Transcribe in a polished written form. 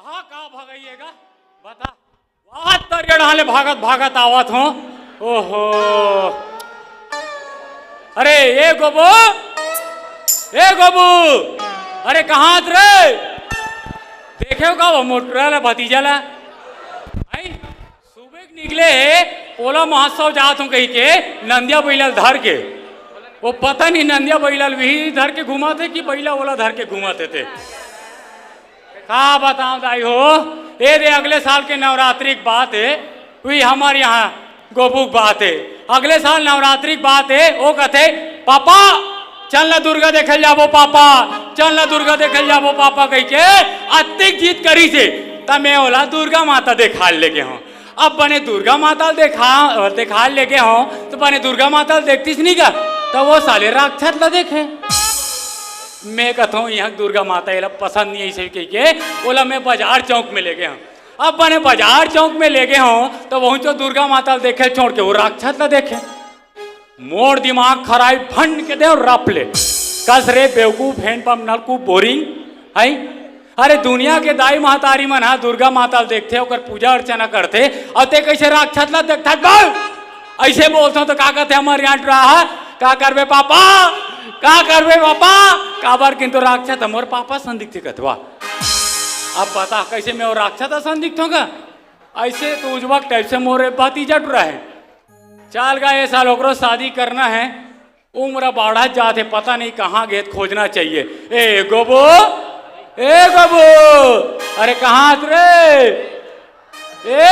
यहाँ कहाँ भगाइएगा बता। वहां तरिया डाले भागत भागत आवत हो। ओहो अरे ए गोबू, ए गोबू, अरे कहाँ रे? देखे का वो मोटरा भतीजा ला सुबह निकले पोला महोत्सव जात हूँ कही के नंदिया बैलाल धर के। वो पता नहीं नंदिया बैलाल भी धर के घुमाते कि बैला वाला धर के घुमाते थे। का बताऊं दाई हो, ये दे अगले साल के नवरात्रि की बात है। वही हमारे यहाँ गोबू की बात है। अगले साल नवरात्रि की बात है। वो कहते पापा चल ना दुर्गा देखल जाबो, पापा चल ना दुर्गा देखल जाबो पापा कह के अतिक जीत करी से तब मैं बोला दुर्गा माता देखा लेके हूँ। अब बने दुर्गा माता देखा लेके हूँ तो बने दुर्गा माता देखतीस नहीं का तो वो साले राक्षस ला देखे। मैं कहता हूँ यहाँ दुर्गा माता ये पसंद नहीं ऐसे कह के बोला मैं बाजार चौक में ले गया हूँ। अब बने बाजार चौक में ले गए हूँ तो वहीं तो दुर्गा माता देखे छोड़ के वो राक्षस ला देखे। मोड़ दिमाग खराई फंड के दे और रप ले कस रे बेवकूफ हैंड पंप नलकूप बोरिंग है। अरे दुनिया के दाई महतारी मन हा दुर्गा माता देखते और पूजा अर्चना करते और ते कैसे राक्षस ला देखता गल ऐसे बोलते तो का कहते हमारे यहाँ रहा का करबे पापा, का करबे पापा काबर किंतु राक्षस हमारे पापा संदिग्ध कथवा। अब बता कैसे मैं और राक्षस संदिग्ध होगा? ऐसे तो उजवक टाइप से मोरे भतीजा रहा है। चल गा ये साल ओकरो शादी करना है, उम्र बढ़ा जाते पता नहीं कहाँ गए खोजना चाहिए। ए गोबू, ए गोबू, अरे कहाँ रे? ए